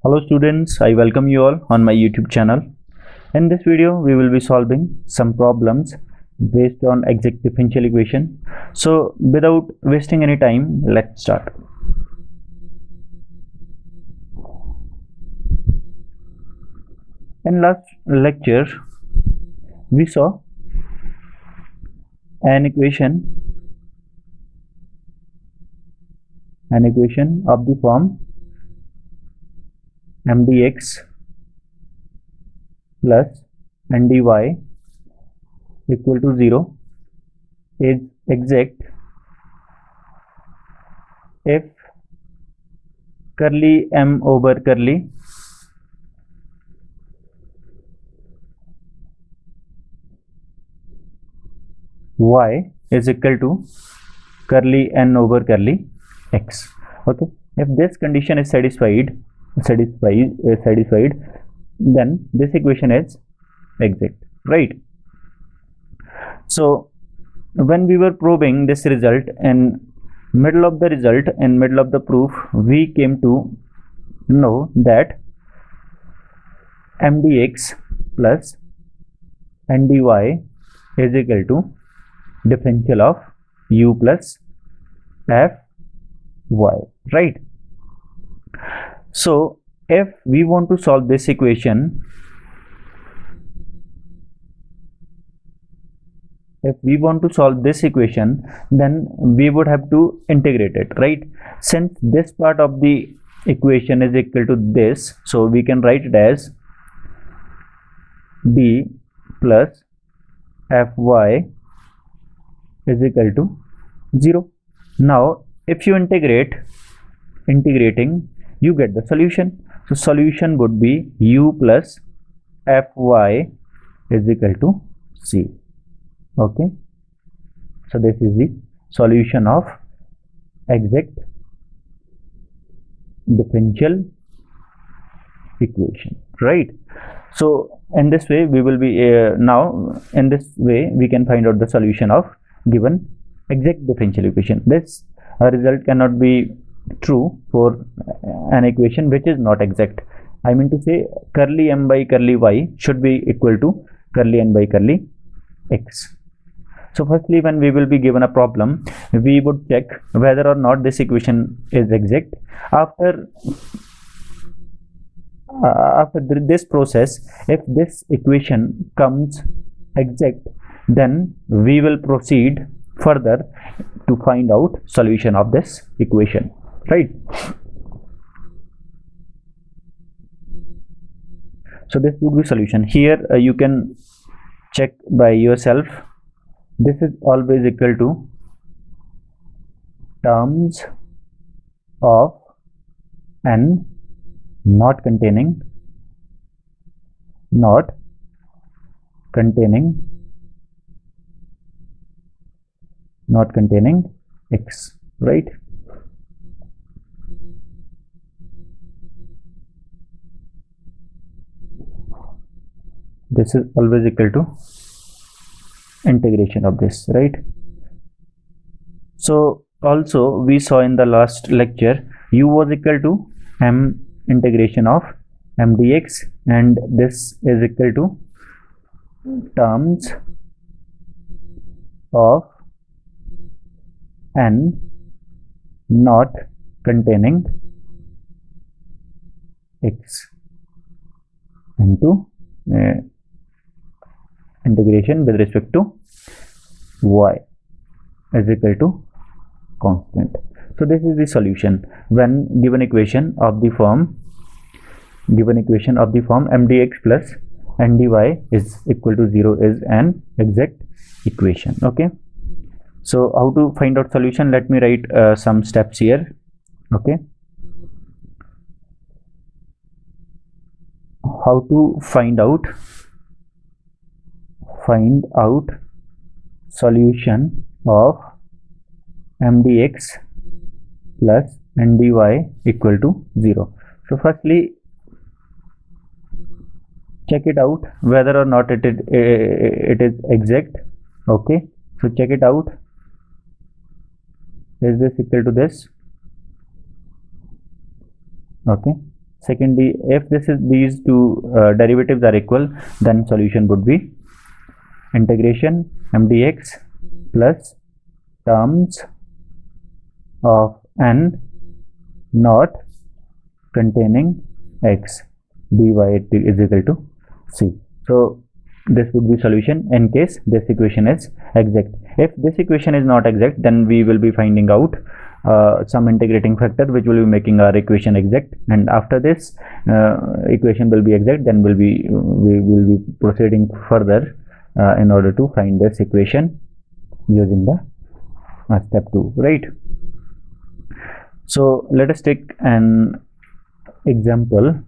Hello students, I welcome you all on my YouTube channel. In this video, we will be solving some problems based on exact differential equation. So without wasting any time, let's start. In last lecture, we saw an equation of the form mdx plus ndy equal to 0 is exact if curly m over curly y is equal to curly n over curly x. Okay, if this condition is satisfied, then this equation is exact, right? So when we were proving this result, in middle of the proof, we came to know that mdx plus ndy is equal to differential of u plus fy, right? So if we want to solve this equation, then we would have to integrate it, right? Since this part of the equation is equal to this, so we can write it as d plus fy is equal to 0. Now if you integrating, you get the solution. So solution would be u plus fy is equal to c. Okay, so this is the solution of exact differential equation, right? So in this way we will be we can find out the solution of given exact differential equation. This result cannot be true for an equation which is not exact. I mean to say curly m by curly y should be equal to curly n by curly x. So firstly, when we will be given a problem, we would check whether or not this equation is exact. After this process, if this equation comes exact, then we will proceed further to find out solution of this equation, right? So this would be solution. Here you can check by yourself. This is always equal to terms of n not containing x, right? This is always equal to integration of this, right? So also we saw in the last lecture u was equal to m integration of mdx, and this is equal to terms of n not containing x into integration with respect to y is equal to constant. So this is the solution when given equation of the form mdx plus ndy is equal to 0 is an exact equation. Okay, so how to find out solution? Let me write some steps here. Okay, how to find out solution of mdx plus ndy equal to 0. So firstly, check it out whether or not it is exact. Okay, so check it out. Is this equal to this? Okay, Secondly, if these two derivatives are equal, then solution would be integration m dx plus terms of n not containing x dy is equal to c. So this would be solution in case this equation is exact. If this equation is not exact, then we will be finding out some integrating factor which will be making our equation exact, and after this equation will be exact, then we will be proceeding further in order to find this equation using the step 2, right? So let us take an example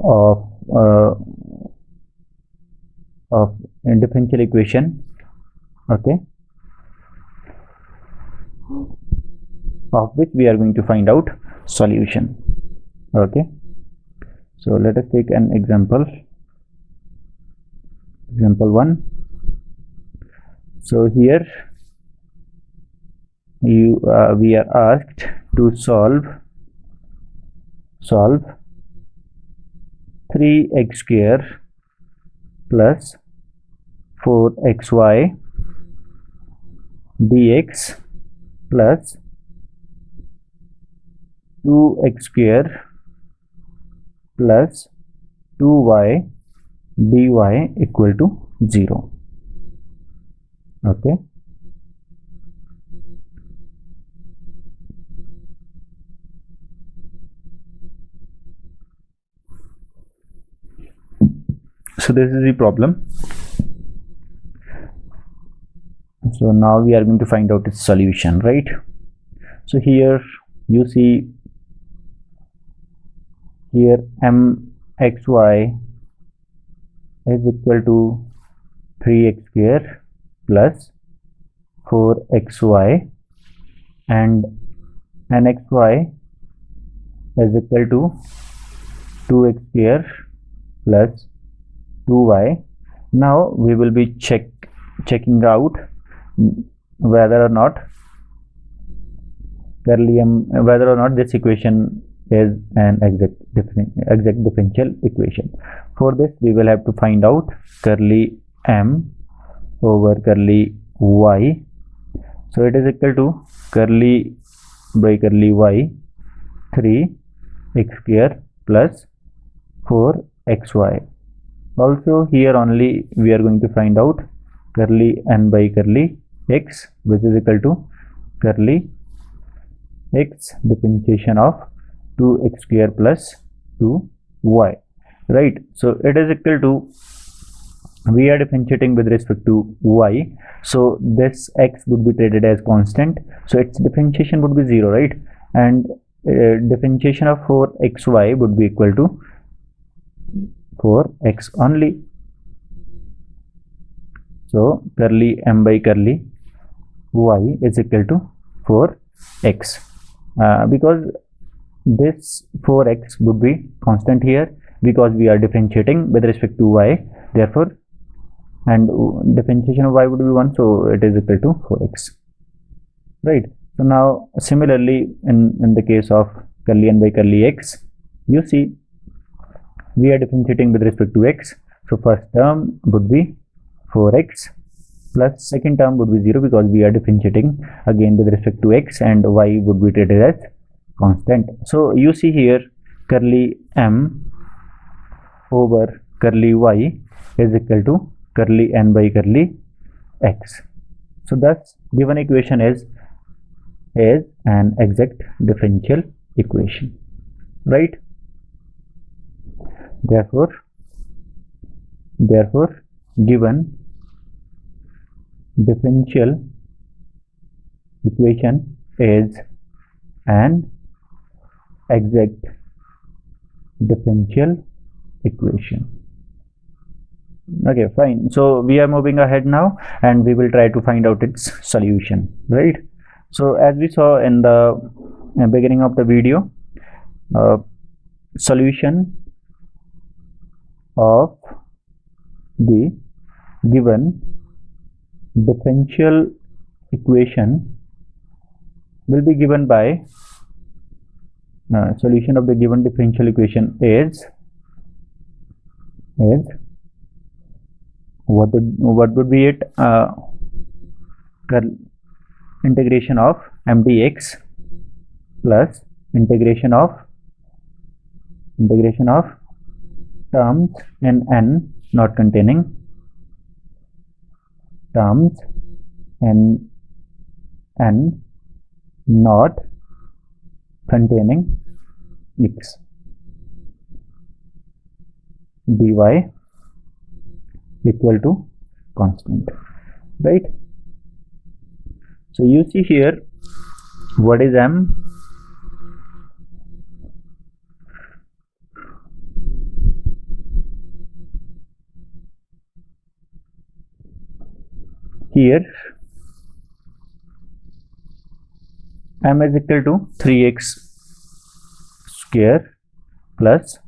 of a differential equation, okay, of which we are going to find out solution. Okay, so let us take an example 1. So here we are asked to solve 3x square plus 4xy dx plus 2x square plus 2y dy equal to 0. Okay, so this is the problem. So now we are going to find out its solution, right? So here you see, here mxy is equal to 3x square plus 4xy, and nxy is equal to 2x square plus 2y. Now we will be checking out whether or not this equation is an exact differential equation. For this we will have to find out curly m over curly y. So it is equal to curly by curly y 3x square plus 4xy. Also here only we are going to find out curly n by curly x, which is equal to curly x differentiation of 2x square plus 2y, right? So it is equal to, we are differentiating with respect to y, so this x would be treated as constant, so its differentiation would be 0, right? And differentiation of 4xy would be equal to 4x only. So curly m by curly y is equal to 4x, because this 4x would be constant here because we are differentiating with respect to y, therefore, and differentiation of y would be 1, so it is equal to 4x, right? So now similarly in the case of curly n by curly x, you see we are differentiating with respect to x, so first term would be 4x plus second term would be 0 because we are differentiating again with respect to x, and y would be treated as constant. So you see here curly m over curly y is equal to curly n by curly x. So thus given equation is an exact differential equation, right? Therefore given differential equation is an exact differential equation. Okay, fine. So we are moving ahead now and we will try to find out its solution, right? So as we saw in the beginning of the video, solution of the given differential equation will be given by solution of the given differential equation is what would be it? Integration of m dx plus integration of terms in n not containing terms in n not containing x dy equal to constant, right? So you see here, what is m? Here m is equal to 3x square plus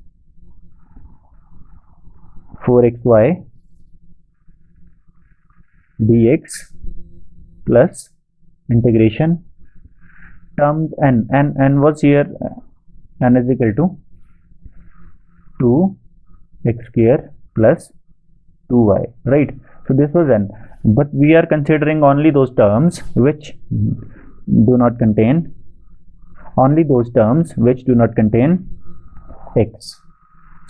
4xy dx plus integration terms n was here, n is equal to 2x square plus 2y, right? So this was n, but we are considering only those terms which do not contain x.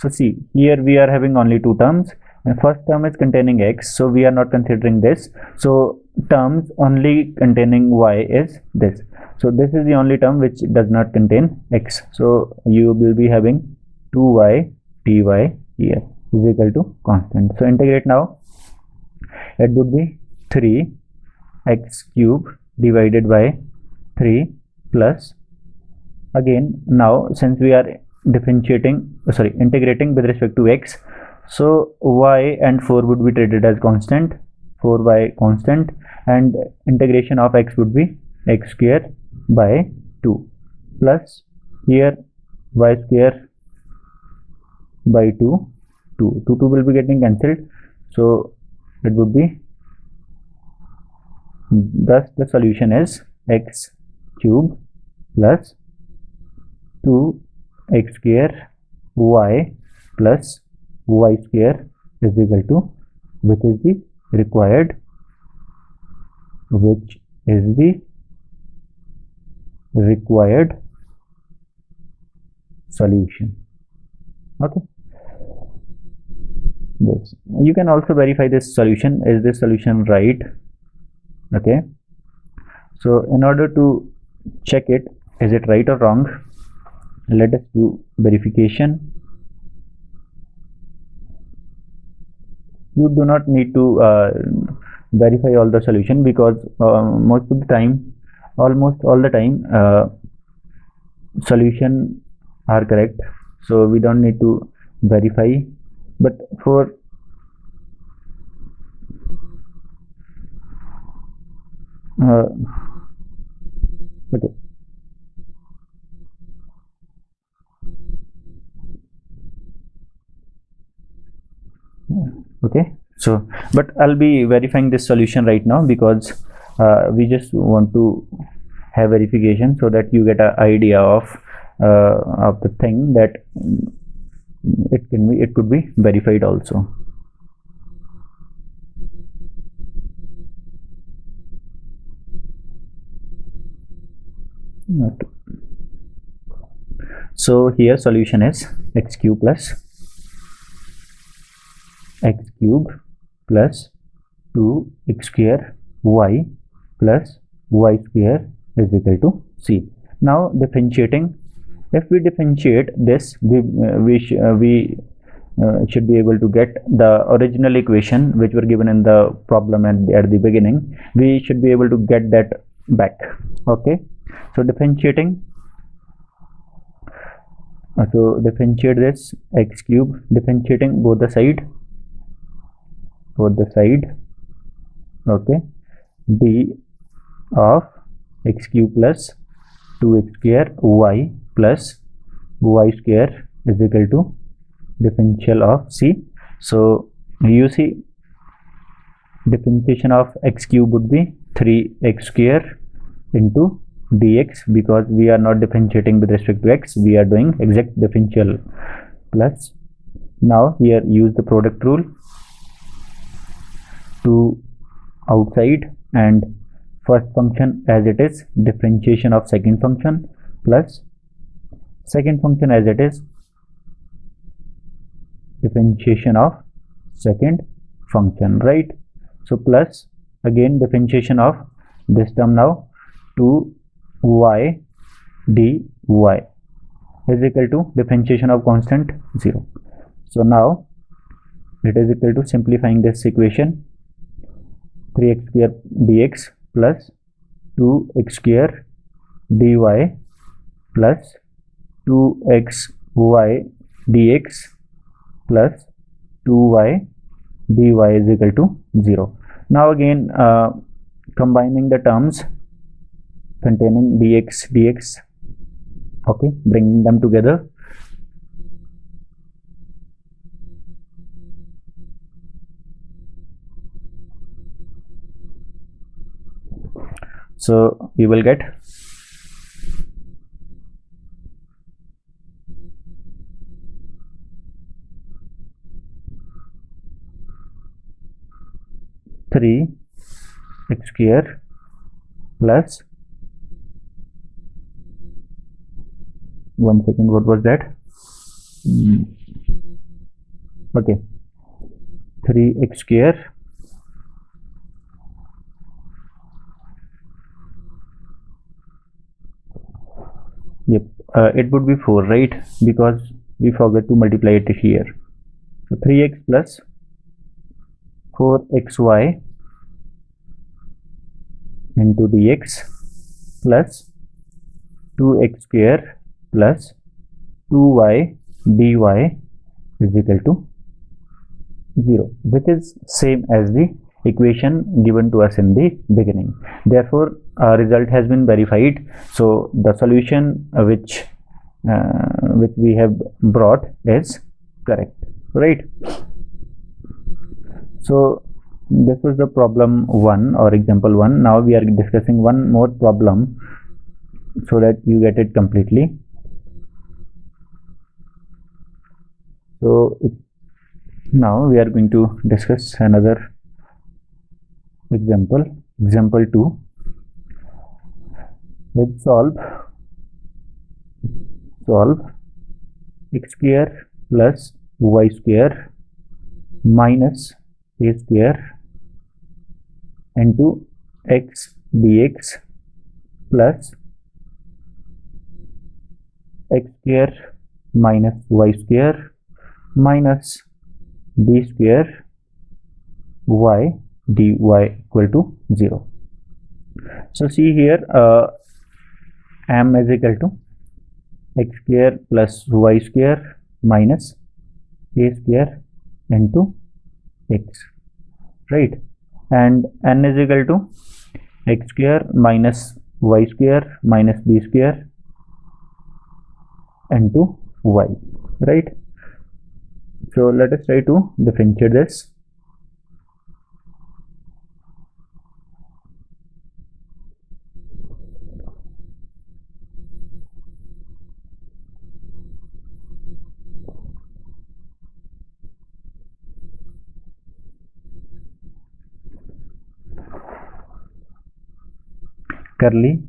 So see, here we are having only two terms, and first term is containing x, so we are not considering this. So terms only containing y is this. So this is the only term which does not contain x. So you will be having 2y dy here is equal to constant. So integrate now. It would be 3x cube divided by 3 plus, again now since we are integrating with respect to x, so y and 4 would be treated as constant, 4y constant, and integration of x would be x square by 2 plus here y square by 2 will be getting cancelled, so it would be, thus the solution is x cube plus 2x square y plus y square is equal to, which is the required solution. Okay, yes, you can also verify this solution. Is this solution right? Okay, so in order to check it, is it right or wrong, let us do verification. You do not need to verify all the solution, because almost all the time solution are correct, so we don't need to verify. But for okay, okay, so but I'll be verifying this solution right now, because we just want to have verification so that you get an idea of the thing that it could be verified also. Okay. So here solution is x cube plus 2x square y plus y square is equal to c. Now differentiating, if we differentiate this, we should be able to get the original equation which were given in the problem at the beginning. We should be able to get that back. Okay, so differentiating, so differentiate this x cube, differentiating both the side, okay, d of x cube plus 2x square y plus y square is equal to differential of c. So you see, differentiation of x cube would be 3x square into dx, because we are not differentiating with respect to x, we are doing exact differential, plus now here use the product rule to outside, and first function as it is, differentiation of second function, plus second function as it is, differentiation of second function, right? So plus again differentiation of this term now, 2y dy is equal to differentiation of constant 0. So now it is equal to, simplifying this equation, 3x square dx plus 2x square dy plus 2xy dx plus 2y dy is equal to 0. Now again combining the terms containing dx, okay, bringing them together. So we will get 3x square plus, one second, what was that? Okay, 3x square yep, it would be 4, right? Because we forgot to multiply it here. So 3x plus 4xy into dx plus 2x square plus 2y dy is equal to 0, which is same as the equation given to us in the beginning. Therefore our result has been verified. So the solution which we have brought is correct, right? So this was the problem 1 or example 1. Now we are discussing one more problem so that you get it completely. So now we are going to discuss another example, example 2. Let's solve x square plus y square minus a square into x dx plus x square minus y square minus b square y dy equal to 0. So see here, m is equal to x square plus y square minus a square into x, right? And n is equal to x square minus y square minus b square into y, right? So let us try to differentiate this. Curly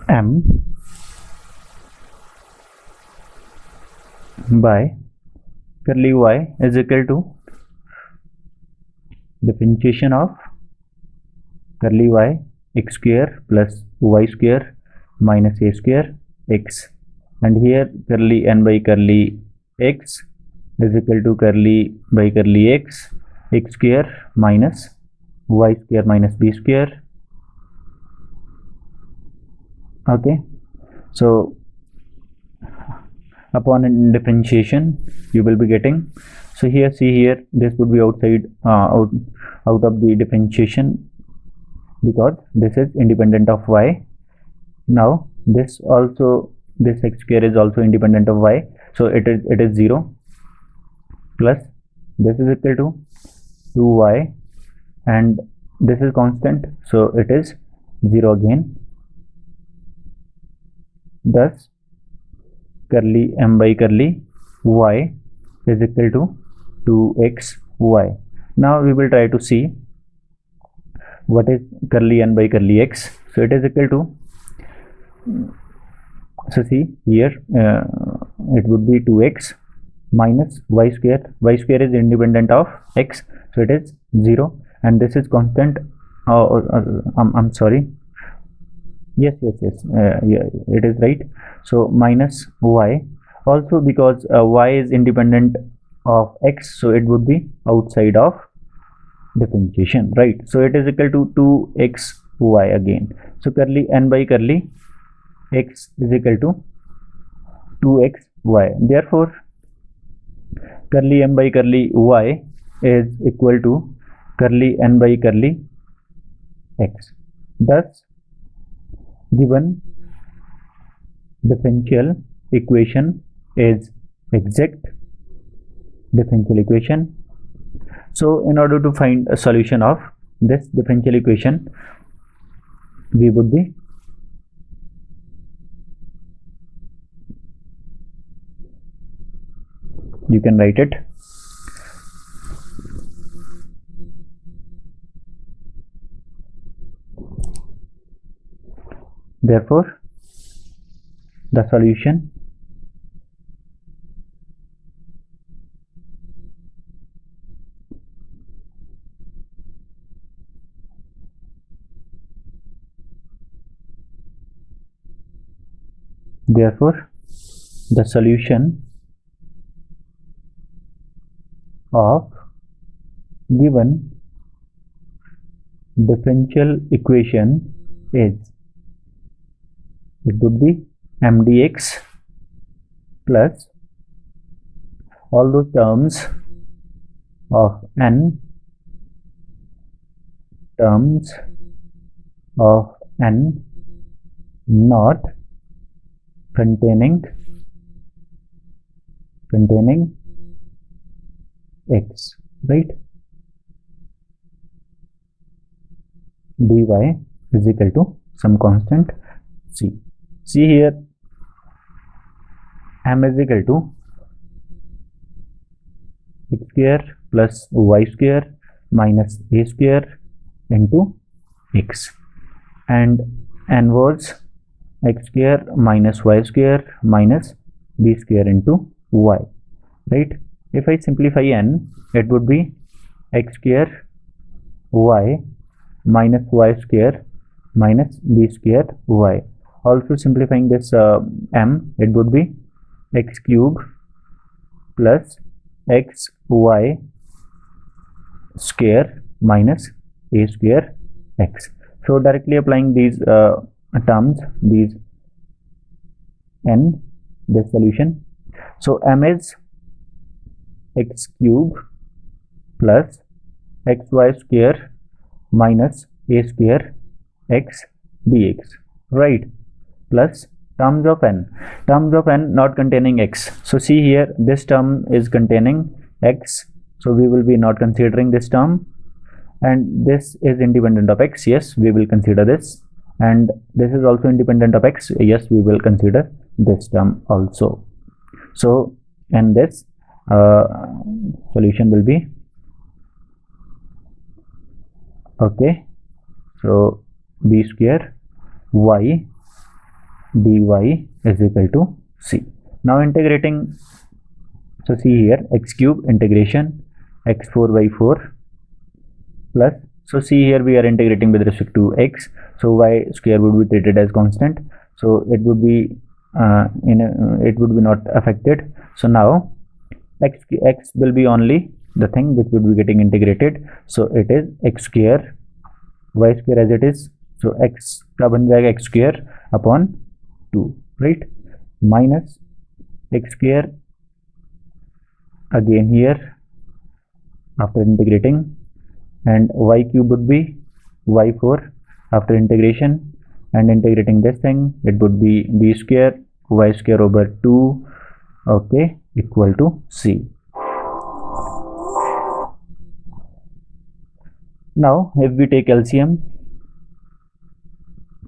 m by curly y is equal to differentiation of curly y x square plus y square minus a square x, and here curly n by curly x is equal to curly by curly x square minus y square minus b square. Okay, so upon differentiation you will be getting, So here, see here, this would be outside out of the differentiation, because this is independent of y. Now this also, this x square is also independent of y, so it is 0, plus this is equal to 2y, and this is constant, so it is 0 again. Thus curly m by curly y is equal to 2xy. Now we will try to see what is curly n by curly x. So it is equal to, so see here, it would be 2x minus y square. Y square is independent of x, so it is 0, and this is constant. I'm sorry, yes, yeah, it is right. So minus y, also because y is independent of x, so it would be outside of differentiation, right? So it is equal to 2xy again. So curly n by curly x is equal to 2xy. Therefore curly m by curly y is equal to curly n by curly x. Thus given differential equation is exact differential equation. So in order to find a solution of this differential equation, we would be you can write it. Therefore the solution of given differential equation is, it would be m dx plus all those terms of n, not containing x, right? dy is equal to some constant c. See here, m is equal to x square plus y square minus a square into x, and n was x square minus y square minus b square into y, right? If I simplify n, it would be x square y minus y square minus b square y. Also simplifying this m, it would be x cube plus x y square minus a square x. So directly applying these terms, these n, this solution. So m is x cube plus xy square minus a square x dx, right? Plus terms of n not containing x. So see here, this term is containing x, so we will be not considering this term, and this is independent of x, yes, we will consider this, and this is also independent of x, yes, we will consider this term also. So and this solution will be okay. So b square y dy is equal to c. Now integrating, so see here, x cube integration x4 by 4 plus, so see here we are integrating with respect to x, so y square would be treated as constant, so it would be it would be not affected. So now x will be only the thing which would be getting integrated, so it is x square y square as it is, so x का बन जाएगा x square upon 2, right? Minus x square again here after integrating, and y cube would be y4 after integration, and integrating this thing, it would be b square y square over 2, okay, equal to c. Now if we take LCM,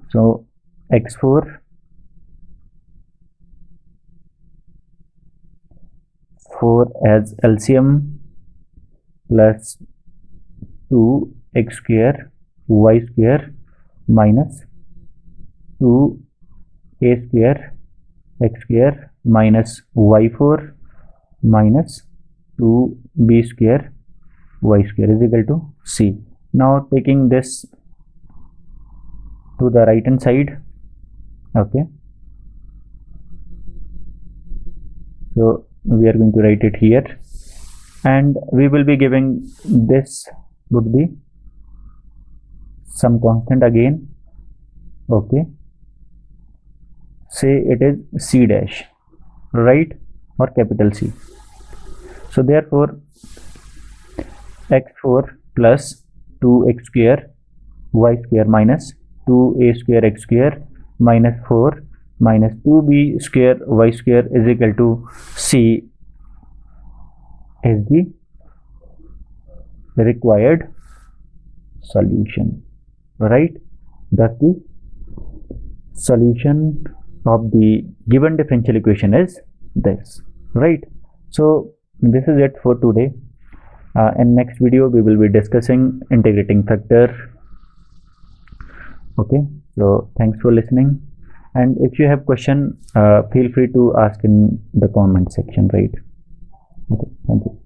so x4 as LCM plus 2x square y square minus 2a square x square minus y4 minus 2b square y square is equal to c. Now taking this to the right hand side, okay, so we are going to write it here, and we will be giving this would be some constant again, okay, say it is c dash, right, or capital C. So therefore x4 plus 2x square y square minus 2a square x square minus 4 minus 2b square y square is equal to c is the required solution, right? Thus the solution of the given differential equation is this, right? So this is it for today. In next video we will be discussing integrating factor. Okay, so thanks for listening, and if you have question, feel free to ask in the comment section, right? Okay, thank you.